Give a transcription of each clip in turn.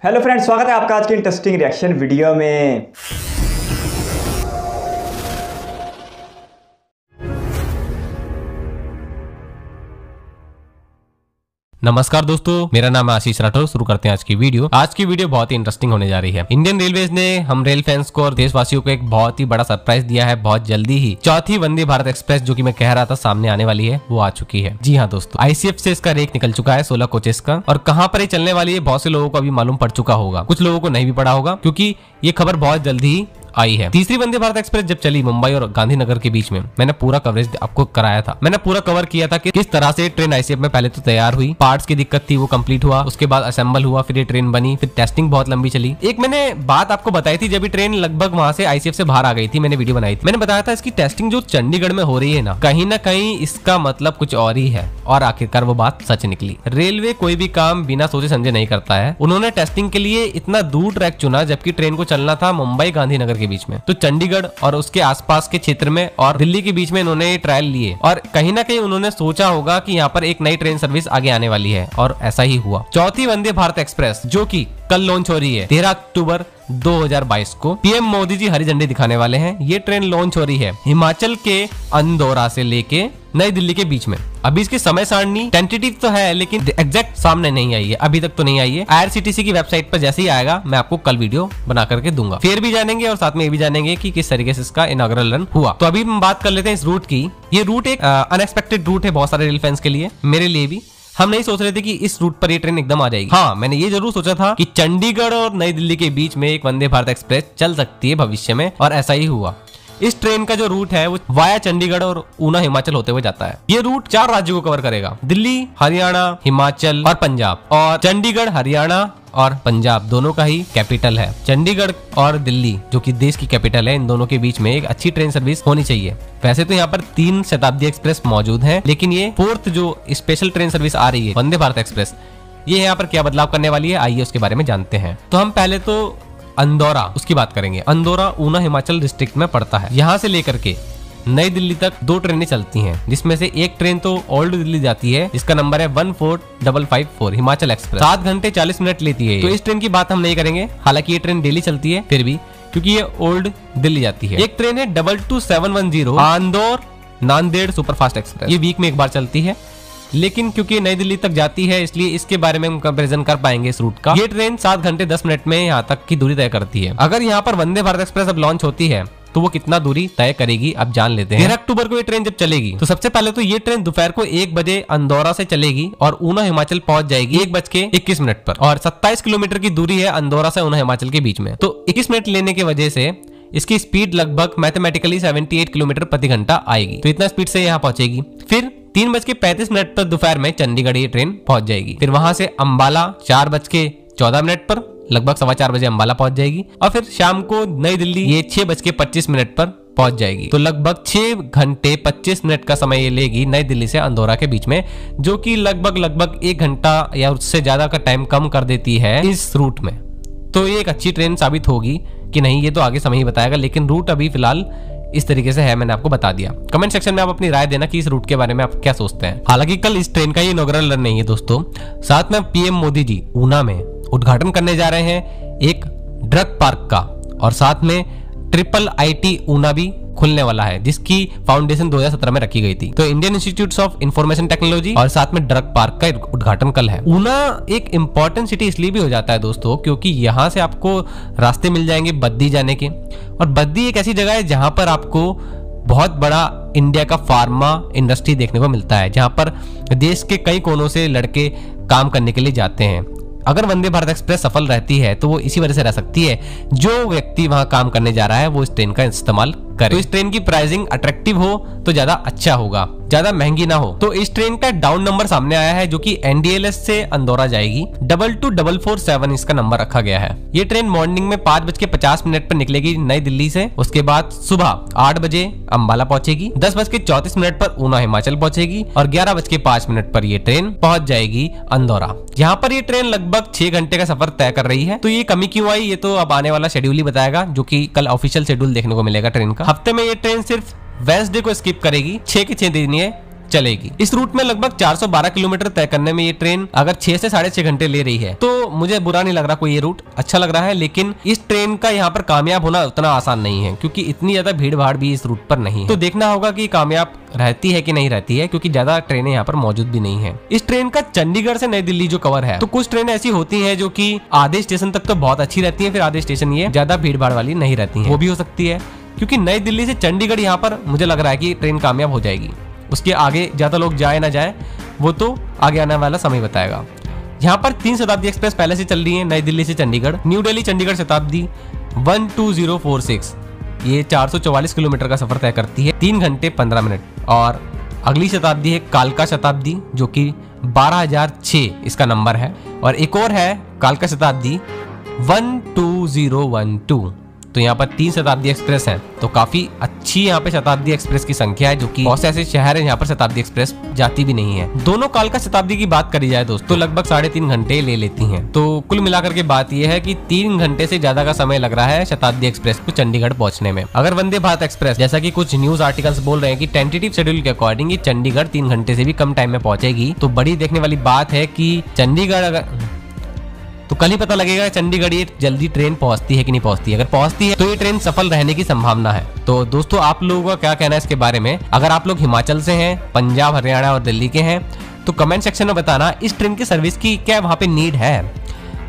Hello friends, स्वागत है आपका आज के इंटरेस्टिंग रिएक्शन वीडियो में। नमस्कार दोस्तों, मेरा नाम है आशीष राठौर। शुरू करते हैं आज की वीडियो। आज की वीडियो बहुत ही इंटरेस्टिंग होने जा रही है। इंडियन रेलवेज ने हम रेल फैंस को और देशवासियों को एक बहुत ही बड़ा सरप्राइज दिया है। बहुत जल्दी ही चौथी वंदे भारत एक्सप्रेस, जो कि मैं कह रहा था सामने आने वाली है, वो आ चुकी है। जी हाँ दोस्तों, ICF से इसका रेक निकल चुका है 16 कोचेस का। और कहाँ पर ये चलने वाली है बहुत से लोगों को अभी मालूम पड़ चुका होगा, कुछ लोगों को नहीं भी पड़ा होगा, क्योंकि ये खबर बहुत जल्दी ही आई है। तीसरी वंदे भारत एक्सप्रेस जब चली मुंबई और गांधीनगर के बीच में, मैंने पूरा कवरेज आपको कराया था। मैंने पूरा कवर किया था कि किस तरह से ट्रेन ICF में पहले तो तैयार हुई, पार्ट्स की दिक्कत थी वो कंप्लीट हुआ, उसके बाद असेंबल हुआ, फिर ये ट्रेन बनी, फिर टेस्टिंग बहुत लंबी चली। एक मैंने बात आपको बताई थी जब ये ट्रेन लगभग वहां से ICF से बाहर आ गई थी, मैंने वीडियो बनाई थी। मैंने बताया था इसकी टेस्टिंग जो चंडीगढ़ में हो रही है ना कहीं इसका मतलब कुछ और ही है। और आखिरकार वो बात सच निकली। रेलवे कोई भी काम बिना सोचे समझे नहीं करता है। उन्होंने टेस्टिंग के लिए इतना दूर ट्रैक चुना, जबकि ट्रेन को चलना था मुंबई गांधीनगर के बीच में। तो चंडीगढ़ और उसके आसपास के क्षेत्र में और दिल्ली के बीच में इन्होंने ट्रायल लिए, और कहीं ना कहीं उन्होंने सोचा होगा कि यहाँ पर एक नई ट्रेन सर्विस आगे आने वाली है, और ऐसा ही हुआ। चौथी वंदे भारत एक्सप्रेस जो कि कल लॉन्च हो रही है 13 अक्टूबर 2022 को पीएम मोदी जी हरी झंडी दिखाने वाले हैं। ये ट्रेन लॉन्च हो रही है हिमाचल के अंदौरा से लेके नई दिल्ली के बीच में। अभी इसकी समय सारणी टेंटेटिव तो है, लेकिन एग्जैक्ट सामने नहीं आई है, अभी तक तो नहीं आई है। IRCTC की वेबसाइट पर जैसे ही आएगा मैं आपको कल वीडियो बना करके दूंगा। फिर भी जानेंगे और साथ में ये भी जानेंगे कि किस तरीके से इसका इनॉग्रल रन हुआ। तो अभी हम बात कर लेते हैं इस रूट की। ये रूट एक अनएक्सपेक्टेड रूट है बहुत सारे रेल फैंस के लिए, मेरे लिए भी। हम नहीं सोच रहे थे कि इस रूट पर ये ट्रेन एकदम आ जाएगी। हाँ, मैंने ये जरूर सोचा था कि चंडीगढ़ और नई दिल्ली के बीच में एक वंदे भारत एक्सप्रेस चल सकती है भविष्य में, और ऐसा ही हुआ। इस ट्रेन का जो रूट है वो वाया चंडीगढ़ और ऊना हिमाचल होते हुए जाता है। ये रूट 4 राज्यों को कवर करेगा, दिल्ली, हरियाणा, हिमाचल और पंजाब। और चंडीगढ़ हरियाणा और पंजाब दोनों का ही कैपिटल है। चंडीगढ़ और दिल्ली जो कि देश की कैपिटल है, इन दोनों के बीच में एक अच्छी ट्रेन सर्विस होनी चाहिए। वैसे तो यहाँ पर 3 शताब्दी एक्सप्रेस मौजूद है, लेकिन ये 4th जो स्पेशल ट्रेन सर्विस आ रही है वंदे भारत एक्सप्रेस, ये यहाँ पर क्या बदलाव करने वाली है, आइए उसके बारे में जानते हैं। तो हम पहले तो अंदौरा उसकी बात करेंगे। अंदौरा ऊना हिमाचल डिस्ट्रिक्ट में पड़ता है। यहाँ से लेकर के नई दिल्ली तक 2 ट्रेनें चलती हैं, जिसमें से एक ट्रेन तो ओल्ड दिल्ली जाती है, जिसका नंबर है 14554 हिमाचल एक्सप्रेस। 7 घंटे 40 मिनट लेती है। तो इस ट्रेन की बात हम नहीं करेंगे, हालांकि ये ट्रेन डेली चलती है फिर भी, क्योंकि ये ओल्ड दिल्ली जाती है। एक ट्रेन है 22710 आंदौर नांदेड़ सुपरफास्ट एक्सप्रेस। ये वीक में एक बार चलती है, लेकिन क्योंकि नई दिल्ली तक जाती है इसलिए इसके बारे में हम कंपैरिजन कर पाएंगे इस रूट का। ये ट्रेन 7 घंटे 10 मिनट में यहाँ तक की दूरी तय करती है। अगर यहाँ पर वंदे भारत एक्सप्रेस अब लॉन्च होती है तो वो कितना दूरी तय करेगी अब जान लेते हैं। 13 अक्टूबर को ये ट्रेन जब चलेगी तो सबसे पहले तो ये ट्रेन दोपहर को 1 बजे अंदौरा से चलेगी और ऊना हिमाचल पहुंच जाएगी 1:21 पर। और 27 किलोमीटर की दूरी है अंदौरा से ऊना हिमाचल के बीच में। तो 21 मिनट लेने की वजह से इसकी स्पीड लगभग मैथमेटिकली 78 किलोमीटर प्रति घंटा आएगी। तो इतना स्पीड से यहाँ पहुंचेगी। फिर 3:35 पर दोपहर में चंडीगढ़ ये ट्रेन पहुंच जाएगी। फिर वहां से अंबाला 4:14 पर लगभग 4:15 बजे अंबाला पहुंच जाएगी। और फिर शाम को नई दिल्ली ये 6:25 पर पहुंच जाएगी। तो लगभग 6 घंटे 25 मिनट का समय ये लेगी नई दिल्ली से अंदौरा के बीच में, जो कि लगभग 1 घंटा या उससे ज्यादा का टाइम कम कर देती है इस रूट में। तो ये एक अच्छी ट्रेन साबित होगी कि नहीं, ये तो आगे समय ही बताएगा, लेकिन रूट अभी फिलहाल इस तरीके से है, मैंने आपको बता दिया। कमेंट सेक्शन में आप अपनी राय देना कि इस रूट के बारे में आप क्या सोचते हैं। हालांकि कल इस ट्रेन का ये इनॉग्रल रन नहीं है दोस्तों, साथ में पीएम मोदी जी ऊना में उद्घाटन करने जा रहे हैं एक ड्रग पार्क का, और साथ में IIIT ऊना भी खुलने वाला है, जिसकी फाउंडेशन 2017 में रखी गई थी। तो Indian institute of information technology और साथ में ड्रग पार्क का उद्घाटन कल है। ऊना एक इंपॉर्टेंट सिटी इसलिए भी हो जाता है दोस्तों, क्योंकि यहाँ से आपको रास्ते मिल जाएंगे बद्दी जाने के, और बद्दी एक ऐसी जगह है जहां पर आपको बहुत बड़ा इंडिया का फार्मा इंडस्ट्री देखने को मिलता है, जहां पर देश के कई कोनों से लड़के काम करने के लिए जाते हैं। अगर वंदे भारत एक्सप्रेस सफल रहती है तो वो इसी वजह से रह सकती है, जो व्यक्ति वहां काम करने जा रहा है वो इस ट्रेन का इस्तेमाल करे। तो इस ट्रेन की प्राइसिंग अट्रैक्टिव हो तो ज्यादा अच्छा होगा, ज्यादा महंगी ना हो। तो इस ट्रेन का डाउन नंबर सामने आया है, जो कि NDLS से अंदौरा जाएगी। 22447 इसका नंबर रखा गया है। ये ट्रेन मॉर्निंग में 5:50 पर निकलेगी नई दिल्ली से। उसके बाद सुबह 8 बजे अंबाला पहुंचेगी, 10:34 पर ऊना हिमाचल पहुंचेगी, और 11:05 पर ये ट्रेन पहुंच जाएगी अंदौरा। यहाँ पर ये ट्रेन लगभग 6 घंटे का सफर तय कर रही है। तो ये कमी क्यों आई, ये तो अब आने वाला शेड्यूल ही बताएगा, जो कि कल ऑफिशियल शेड्यूल देखने को मिलेगा ट्रेन का। हफ्ते में ये ट्रेन सिर्फ वेडनेसडे को स्किप करेगी। 6 के 6 दिन ये चलेगी। इस रूट में लगभग 412 किलोमीटर तय करने में ये ट्रेन अगर 6 से 6.5 घंटे ले रही है तो मुझे बुरा नहीं लग रहा, कोई ये रूट अच्छा लग रहा है। लेकिन इस ट्रेन का यहाँ पर कामयाब होना उतना आसान नहीं है क्योंकि इतनी ज्यादा भीड़ भाड़ भी इस रूट पर नहीं है। तो देखना होगा कि कामयाब रहती है कि नहीं रहती है, क्योंकि ज्यादा ट्रेनें यहाँ पर मौजूद भी नहीं है। इस ट्रेन का चंडीगढ़ से नई दिल्ली जो कवर है, तो कुछ ट्रेनें ऐसी होती हैं जो कि आधे स्टेशन तक तो बहुत अच्छी रहती हैं, फिर आधे स्टेशन ये ज्यादा भीड़ भाड़ वाली नहीं रहती हैं। वो भी हो सकती है क्योंकि नई दिल्ली से चंडीगढ़ यहाँ पर मुझे लग रहा है कि ट्रेन कामयाब हो जाएगी। उसके आगे ज्यादा लोग जाए ना जाए वो तो आगे आने वाला समय बताएगा। यहाँ पर 3 शताब्दी एक्सप्रेस पहले से चल रही है नई दिल्ली से चंडीगढ़। न्यू दिल्ली चंडीगढ़ शताब्दी 12046 ये 444 किलोमीटर का सफर तय करती है 3 घंटे 15 मिनट। और अगली शताब्दी है कालका शताब्दी जो कि 12006 इसका नंबर है। और एक और है कालका शताब्दी 12012। तो यहाँ पर 3 शताब्दी एक्सप्रेस हैं, तो काफी अच्छी यहाँ पे शताब्दी एक्सप्रेस की संख्या है, जो कि बहुत से ऐसे शहर हैं यहाँ पर शताब्दी एक्सप्रेस जाती भी नहीं है। दोनों कालका शताब्दी की बात करी जाए दोस्तों, लगभग 3.5 घंटे ले लेती हैं। तो कुल मिलाकर के बात यह है कि 3 घंटे से ज्यादा का समय लग रहा है शताब्दी एक्सप्रेस को चंडीगढ़ पहुंचने में। अगर वंदे भारत एक्सप्रेस, जैसा की कुछ न्यूज आर्टिकल्स बोल रहे हैं कि टेंटेटिव शेड्यूल के अकॉर्डिंग ये चंडीगढ़ 3 घंटे से भी कम टाइम में पहुंचेगी, तो बड़ी देखने वाली बात है कि चंडीगढ़ अगर तो कल ही पता लगेगा चंडीगढ़ ये जल्दी ट्रेन पहुंचती है कि नहीं पहुंचती है। अगर पहुंचती है तो ये ट्रेन सफल रहने की संभावना है। तो दोस्तों आप लोगों का क्या कहना है इसके बारे में? अगर आप लोग हिमाचल से हैं, पंजाब, हरियाणा और दिल्ली के हैं तो कमेंट सेक्शन में बताना इस ट्रेन की सर्विस की क्या वहां पे नीड है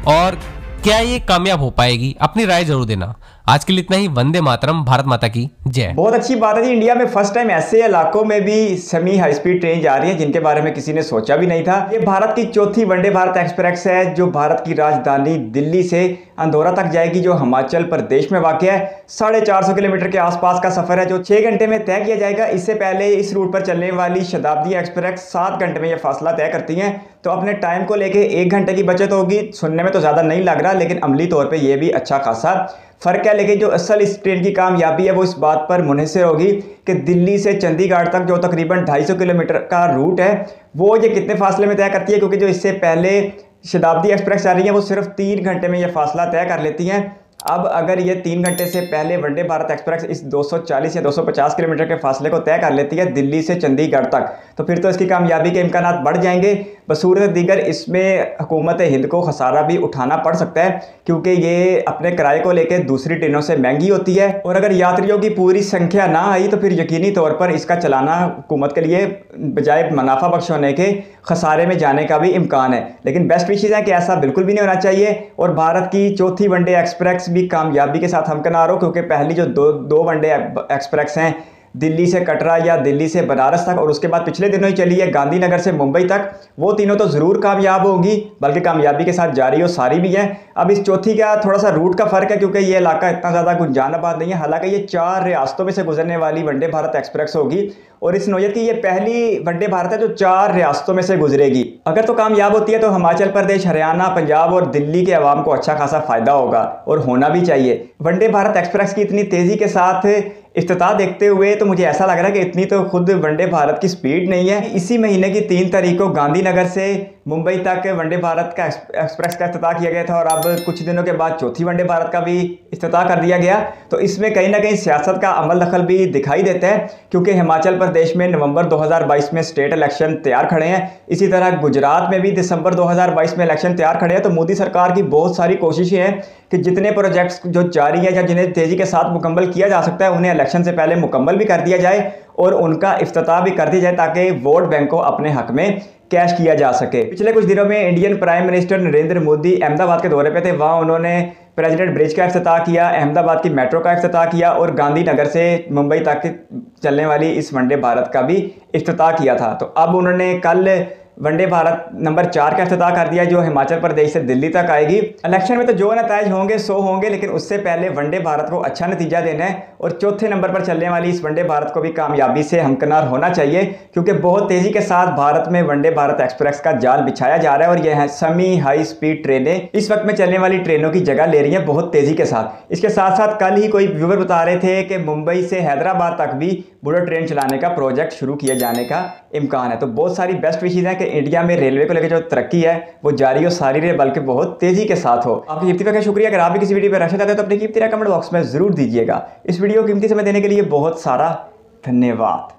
और क्या ये कामयाब हो पाएगी। अपनी राय जरूर देना। आज के लिए इतना ही। वंदे मातरम, भारत माता की जय। बहुत अच्छी बात है जी, इंडिया में फर्स्ट टाइम ऐसे इलाकों में भी सेमी हाई स्पीड ट्रेन जा रही है जिनके बारे में किसी ने सोचा भी नहीं था। ये भारत की चौथी वंदे भारत एक्सप्रेस है जो भारत की राजधानी दिल्ली से अंदौरा तक जाएगी, जो हिमाचल प्रदेश में वाक़ है। 450 किलोमीटर के आसपास का सफर है जो 6 घंटे में तय किया जाएगा। इससे पहले इस रूट पर चलने वाली शताब्दी एक्सप्रेस 7 घंटे में यह फासला तय करती हैं। तो अपने टाइम को लेके 1 घंटे की बचत होगी। सुनने में तो ज़्यादा नहीं लग रहा, लेकिन अमली तौर पे ये भी अच्छा खासा फ़र्क है। लेकिन जो असल इस ट्रेन की कामयाबी है वो इस बात पर मुनहसर होगी कि दिल्ली से चंडीगढ़ तक जो तकरीबन 250 किलोमीटर का रूट है वो ये कितने फासले में तय करती है, क्योंकि जो इससे पहले शताब्दी एक्सप्रेस आ रही है वो सिर्फ 3 घंटे में ये फासला तय कर लेती हैं। अब अगर ये 3 घंटे से पहले वंदे भारत एक्सप्रेस इस 240 या 250 किलोमीटर के फासले को तय कर लेती है दिल्ली से चंडीगढ़ तक, तो फिर तो इसकी कामयाबी के इम्कानात बढ़ जाएंगे। बसूरत दीगर इसमें हुकूमत हिंद को खसारा भी उठाना पड़ सकता है, क्योंकि ये अपने किराए को लेकर दूसरी ट्रेनों से महंगी होती है। और अगर यात्रियों की पूरी संख्या ना आई तो फिर यकीनी तौर पर इसका चलाना हुकूमत के लिए बजाय मुनाफा बख्श होने के खसारे में जाने का भी इम्कान है। लेकिन बेस्ट विशेज़ है कि ऐसा बिल्कुल भी नहीं होना चाहिए। और भारत की चौथी वनडे एक्सप्रेस भी कामयाबी के साथ हमकिनार हो, क्योंकि पहली जो दो वनडे एक्सप्रेस हैं दिल्ली से कटरा या दिल्ली से बनारस तक, और उसके बाद पिछले दिनों ही चली है गांधीनगर से मुंबई तक, वो तीनों तो ज़रूर कामयाब होंगी, बल्कि कामयाबी के साथ जारी और सारी भी हैं। अब इस चौथी का थोड़ा सा रूट का फ़र्क है, क्योंकि ये इलाका इतना ज़्यादा कुछ जानाबाद नहीं है। हालांकि ये 4 रियासतों में से गुजरने वाली वंदे भारत एक्सप्रेस होगी, और इस नौयत की ये पहली वंदे भारत है जो 4 रियासतों में से गुजरेगी। अगर तो कामयाब होती है तो हिमाचल प्रदेश, हरियाणा, पंजाब और दिल्ली के अवाम को अच्छा खासा फ़ायदा होगा, और होना भी चाहिए। वंदे भारत एक्सप्रेस की इतनी तेज़ी के साथ इफ्तिताह देखते हुए तो मुझे ऐसा लग रहा है कि इतनी तो खुद वंदे भारत की स्पीड नहीं है। इसी महीने की 3 तारीख को गांधीनगर से मुंबई तक वंदे भारत का एक्सप्रेस का इफ्तिताह किया गया था, और अब कुछ दिनों के बाद चौथी वंदे भारत का भी इफ्तिताह कर दिया गया। तो इसमें कहीं ना कहीं सियासत का अमल दखल भी दिखाई देता है, क्योंकि हिमाचल प्रदेश में नवंबर 2022 में स्टेट इलेक्शन तैयार खड़े हैं। इसी तरह गुजरात में भी दिसंबर 2022 में इलेक्शन तैयार खड़े हैं। तो मोदी सरकार की बहुत सारी कोशिशें हैं कि जितने प्रोजेक्ट्स जो जारी हैं या जिन्हें तेज़ी के साथ मुकम्मल किया जा सकता है उन्हें इलेक्शन से पहले मुकम्मल भी कर दिया जाए और उनका इफ्तिताह भी कर दिया जाए, ताकि वोट बैंक को अपने हक में कैश किया जा सके। पिछले कुछ दिनों में Indian prime minister Narendra Modi Ahmedabad के दौरे पे थे। वहाँ उन्होंने प्रेसिडेंट ब्रिज का इफ्तिताह किया, अहमदाबाद की मेट्रो का इफ्तिताह किया, और गांधीनगर से मुंबई तक चलने वाली इस वंदे भारत का भी इफ्तिताह किया था। तो अब उन्होंने कल वंदे भारत नंबर 4 का इफ्तिताह कर दिया, जो हिमाचल प्रदेश से दिल्ली तक आएगी। इलेक्शन में तो जो नतीजे होंगे सो होंगे, लेकिन उससे पहले वंदे भारत को अच्छा नतीजा देना है, और चौथे नंबर पर चलने वाली इस वंदे भारत को भी कामयाबी से हमकिनार होना चाहिए, क्योंकि बहुत तेज़ी के साथ भारत में वंदे भारत एक्सप्रेस का जाल बिछाया जा रहा है। और यह सेमी हाई स्पीड ट्रेनें इस वक्त में चलने वाली ट्रेनों की जगह ले रही हैं बहुत तेज़ी के साथ। इसके साथ साथ कल ही कोई व्यूवर बता रहे थे कि मुंबई से हैदराबाद तक भी बुलेट ट्रेन चलाने का प्रोजेक्ट शुरू किए जाने का इम्कान है। तो बहुत सारी बेस्ट विशेज़ हैं कि इंडिया में रेलवे को लेकर जो तरक्की है वो जारी और सारी रहे, बल्कि बहुत तेज़ी के साथ हो। आपकी कीमती का शुक्रिया। अगर आप भी किसी वीडियो पर रखना चाहते हैं तो अपनी कीमती राय कमेंट बॉक्स में ज़रूर दीजिएगा। इस वीडियो को कीमती समय देने के लिए बहुत सारा धन्यवाद।